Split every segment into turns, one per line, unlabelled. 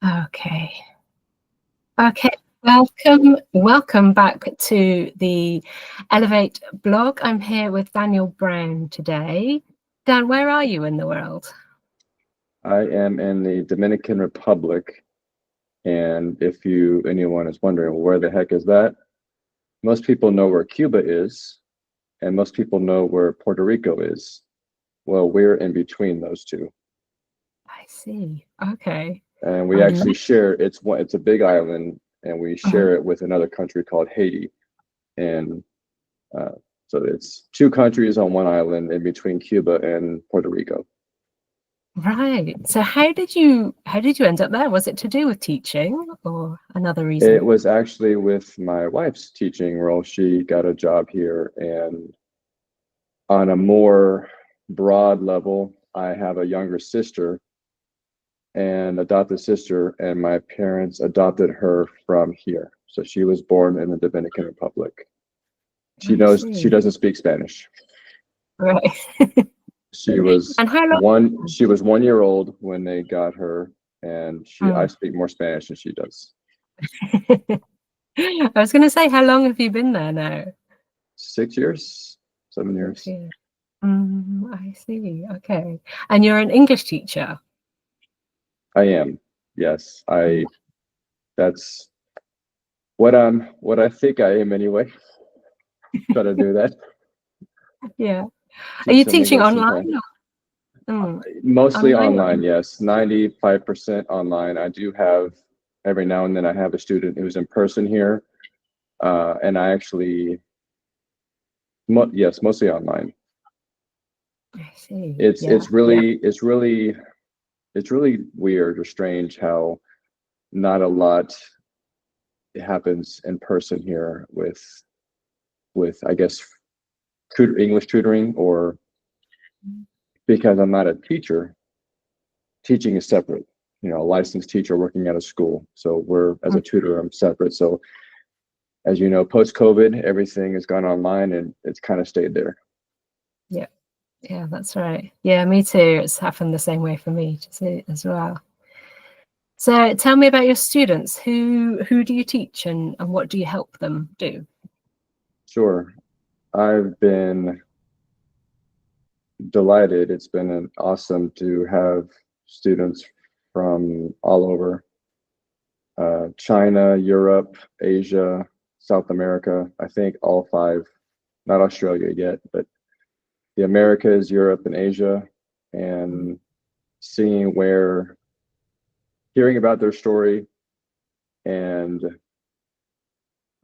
Okay. Okay. Welcome back to the Elevate blog. I'm here with Daniel Brown today. Dan, where are you in the world?
I am in the Dominican Republic, and if anyone is wondering where the heck is that, most people know where Cuba is, and most people know where Puerto Rico is. Well, we're in between those two,
I see. Okay.
and we
Um,
actually share. It's a big island, and we share it with another country called Haiti, and uh, so it's two countries on one island in between Cuba and Puerto Rico.
right. So how did you end up there? Was it to do with teaching or another reason?
It was actually with my wife's teaching role. She got a job here, and on a more broad level, I have a younger sister and adopted sister, and my parents adopted her from here. So she was born in the Dominican Republic.
I
She
see.
doesn't speak Spanish.
Right.
She was
And how long?
she was 1 year old when they got her, and I
Mm.
speak more Spanish than she does.
I was going to say, how long have you been there now?
6 years, 7 years.
Yeah. I see. Okay. And you're an English teacher.
I am. Yes.
Mm.
That's what I think I am anyway. Try to do that.
Yeah. Are
Teach
you
some
teaching
English
online?
sometimes.
Mm,
Mostly
online or
online, yes. 95% online. I do have every now and then I have a student who's in person here. And I actually yes, mostly online.
I see.
It's
Yeah.
it's
Yeah.
really it's really it's really weird or strange how not a lot happens in person here with I guess English tutoring, or because I'm not a teacher. Teaching is separate. A licensed teacher working at a school. So as
Mm,
a tutor, I'm separate. So as you know, post COVID, everything has gone online and it's kind of stayed there.
yeah. Yeah, that's right. Yeah, me too. It's happened the same way for me as well. So tell me about your students. Who do you teach and what do you help them do?
Sure. I've been delighted. It's been awesome to have students from all over China, Europe, Asia, South America. I think all five, not Australia yet, but the Americas, Europe, and Asia, and seeing hearing about their story and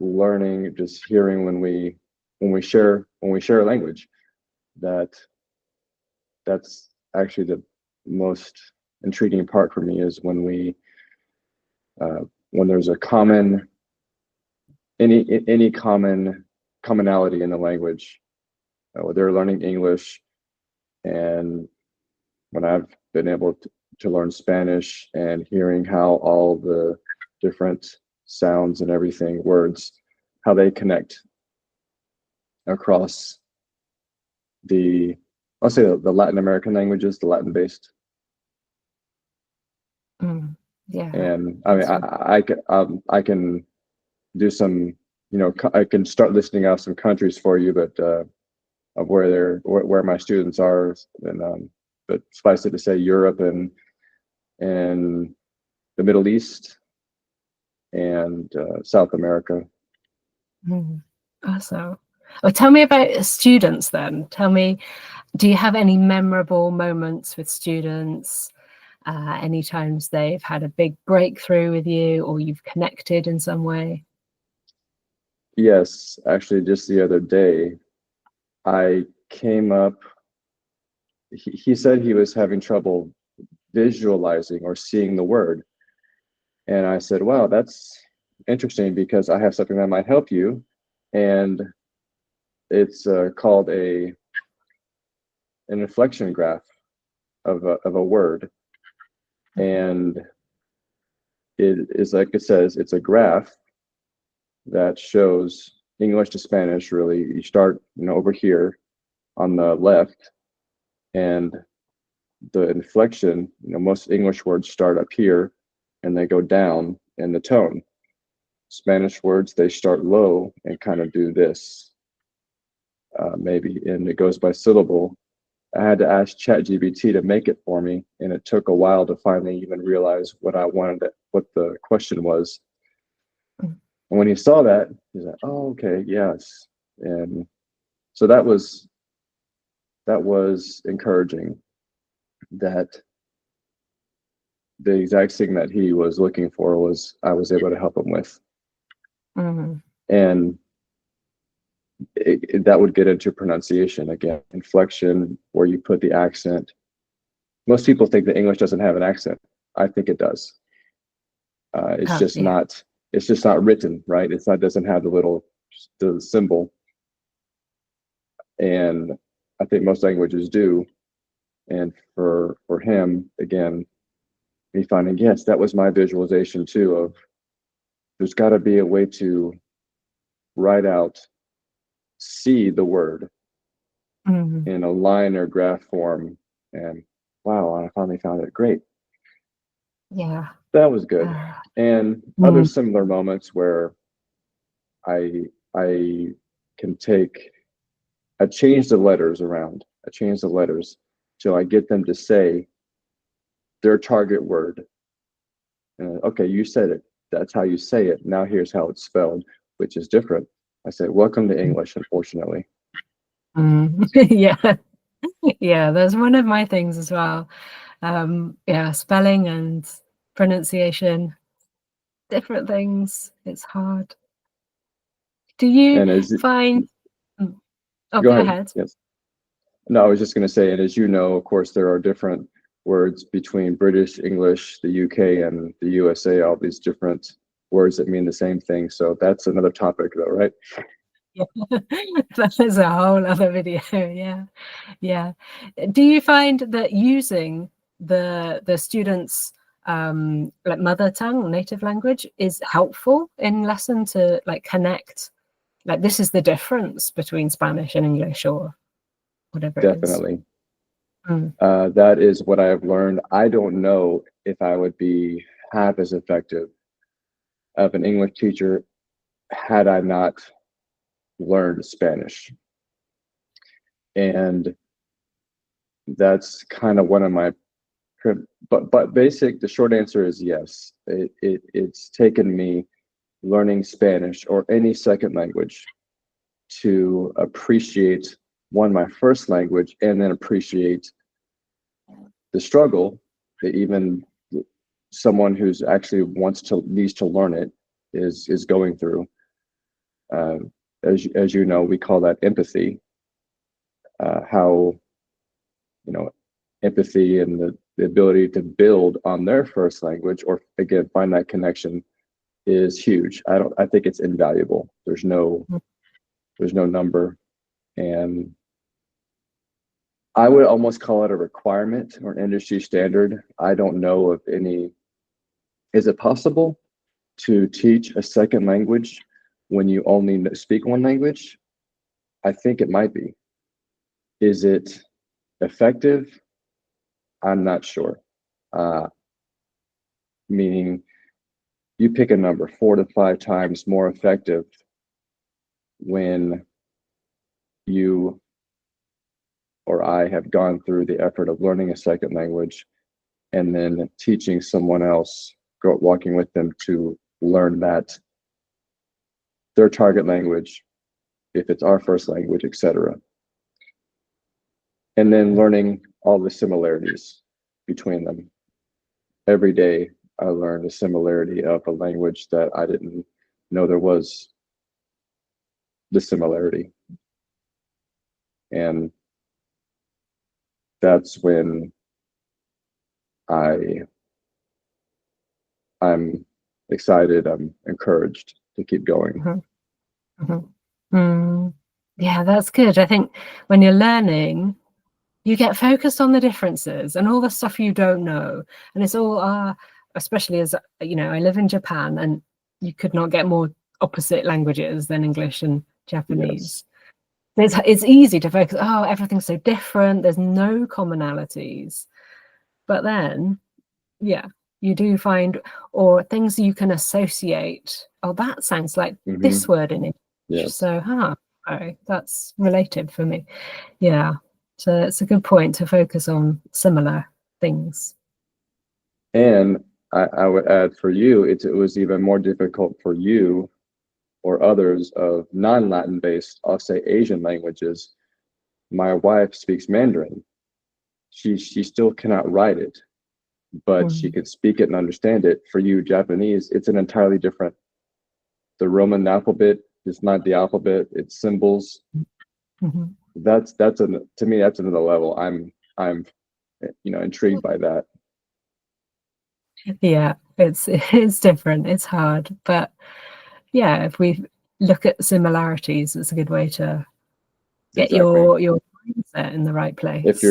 learning, just hearing when we share a language, that that's actually the most intriguing part for me, is uh, when there's any commonality in the language. They're learning English, and when I've been able to learn Spanish, and hearing how all the different sounds and everything, words, how they connect across I'll say the Latin American languages, the Latin based.
Mm, yeah,
And I mean,
that's right.
I can do some, I can start listing out some countries for you, but of where my students are, and but suffice it to say, Europe and the Middle East and South America.
Awesome. Well, tell me about students then. Tell me, do you have any memorable moments with students? Any times they've had a big breakthrough with you or you've connected in some way?
Yes, actually, just the other day, I came up. He said he was having trouble visualizing or seeing the word, and I said, "Wow, that's interesting, because I have something that might help you." And it's called an inflection graph of a word, and it is, like it says, it's a graph that shows English to Spanish. Really, you start over here on the left, and the inflection, most English words start up here, and they go down in the tone. Spanish words, they start low and kind of do this, maybe, and it goes by syllable. I had to ask ChatGPT to make it for me, and it took a while to finally even realize what I wanted, what the question was.
Mm.
And when he saw that, he's like, "Oh, okay, yes." And so that was encouraging, that the exact thing that he was looking for was I was able to help him with.
Mhm.
And that would get into pronunciation again, inflection, where you put the accent. Most people think that English doesn't have an accent. I think it does. It's
Oh,
just
yeah.
not. It's just not written right. It's not. Doesn't have the symbol. And I think most languages do. And for him, again, me finding, yes, that was my visualization too. Of there's got to be a way to write out, see the word
Mhm.
in a line or graph form. And wow, I finally found it. Great.
Yeah.
That was good.
Uh,
And other
mm.
similar moments where I I can take, I change the letters around. I change the letters till I get them to say their target word. Okay, you said it. That's how you say it. Now here's how it's spelled, which is different. I say, "Welcome to English," unfortunately.
Mm. Yeah. Yeah, that's one of my things as well. Yeah, spelling and pronunciation, different things. It's hard. Do you
And as
find mm, oh,
go
go
ahead,
ahead.
yes. No, I was just going to say, and as you know, of course, there are different words between British English, the UK, and the USA. All these different words that mean the same thing. So that's another topic, though, right?
Yeah. That is a whole other video. Yeah. Yeah. Do you find that using the students' like mother tongue or native language is helpful in lesson to like connect, like this is the difference between Spanish and English or whatever it is?
Definitely.
Mm.
That is what I have learned. I don't know if I would be half as effective of an English teacher had I not learned Spanish. And that's kind of one of my, but basic, the short answer is yes. It's taken me learning Spanish or any second language to appreciate, one, my first language, and then appreciate the struggle that even someone who's actually needs to learn it is going through. As you know, we call that empathy. How, you know, empathy and the ability to build on their first language, or again find that connection, is huge. I think it's invaluable. There's no number. And I would almost call it a requirement or an industry standard. I don't know of any. Is it possible to teach a second language when you only speak one language? I think it might be. Is it effective? I'm not sure. Uh, Meaning, you pick a number, 4 to 5 times more effective when you or I have gone through the effort of learning a second language and then teaching someone else, walking with them to learn that, their target language, if it's our first language, etc. And then learning all the similarities between them. Every day, I learned a similarity of a language that I didn't know there was the similarity. And that's when I'm excited, I'm encouraged to keep going.
Mhm. Mhm. Mm. Yeah, that's good. I think when you're learning, you get focused on the differences and all the stuff you don't know. And it's all, especially as, you know, I live in Japan and you could not get more opposite languages than English and
Yes.
Japanese. It's easy to focus, oh, everything's so different. There's no commonalities. But then, yeah, you do find, or things you can associate. Oh, that sounds like this word in English.
Yes.
So, okay, that's related for me. Yeah. So it's a good point to focus on similar things.
And I would add for you, it was even more difficult for you or others of non-Latin based, I'll say Asian languages. My wife speaks Mandarin. She still cannot write it, but she can speak it and understand it. For you, Japanese, it's an entirely different. The Roman alphabet is not the alphabet; it's symbols. That's to me that's another level. I'm intrigued by that.
Yeah, it's different. It's hard, but yeah, if we look at similarities, it's a good way to get your mindset in the right place.
If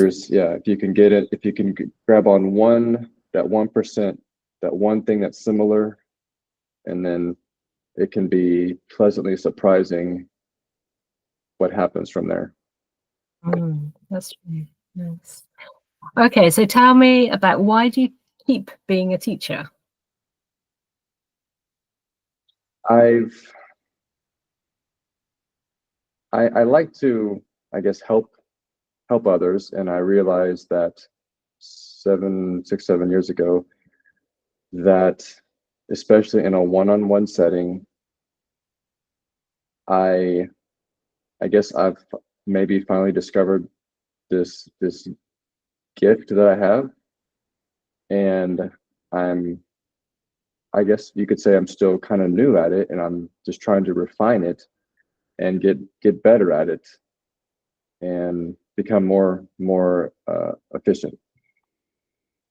you can get it, if you can grab on that 1%, that one thing that's similar, and then it can be pleasantly surprising what happens from there.
That's really nice. Okay, so tell me about, why do you keep being a teacher?
I like to, I guess, help others, and I realized that 7 years ago that, especially in a one-on-one setting, I guess I've maybe finally discovered this gift that I have, and I guess you could say I'm still kind of new at it, and I'm just trying to refine it and get better at it and become more efficient.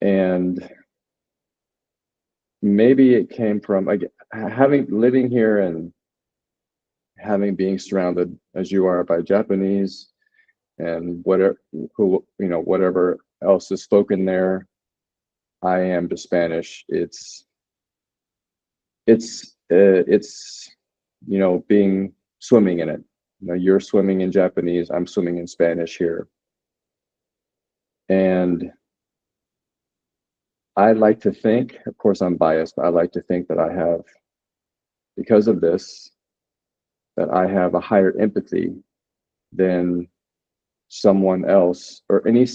And maybe it came from living here and being surrounded as you are by Japanese and whatever else is spoken there. I am to Spanish. It's being swimming in it. You're swimming in Japanese, I'm swimming in Spanish here. And I like to think, of course I'm biased, but I like to think that I have, because of this, that I have a higher empathy than someone else or any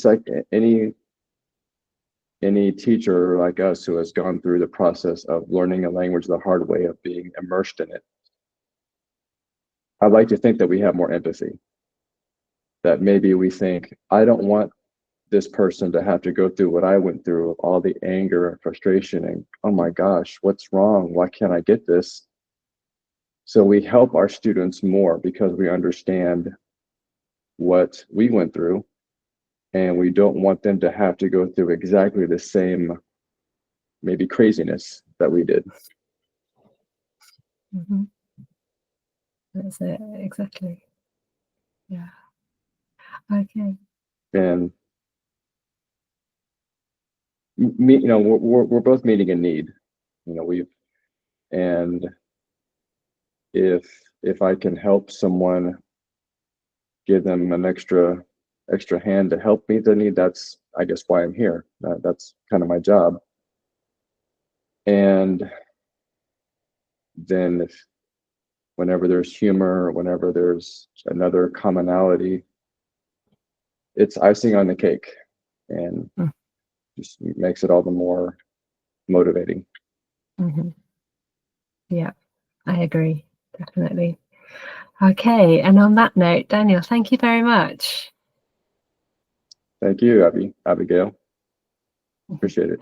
teacher like us who has gone through the process of learning a language the hard way, of being immersed in it. I'd like to think that we have more empathy, that maybe we think, I don't want this person to have to go through what I went through, all the anger and frustration and, oh my gosh, what's wrong? Why can't I get this? So we help our students more because we understand what we went through, and we don't want them to have to go through exactly the same, maybe, craziness that we did.
That's it, exactly. Yeah. Okay.
And we're both meeting a need. And if I can help someone, give them an extra hand to help meet their need, that's, I guess, why I'm here. That's kind of my job. And then whenever there's humor, whenever there's another commonality, it's icing on the cake, and just makes it all the more motivating.
Yeah, I agree, definitely. Okay, and on that note, Daniel, thank you very much.
Thank you, Abigail. Appreciate it.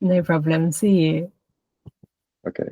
No problem. See you.
Okay.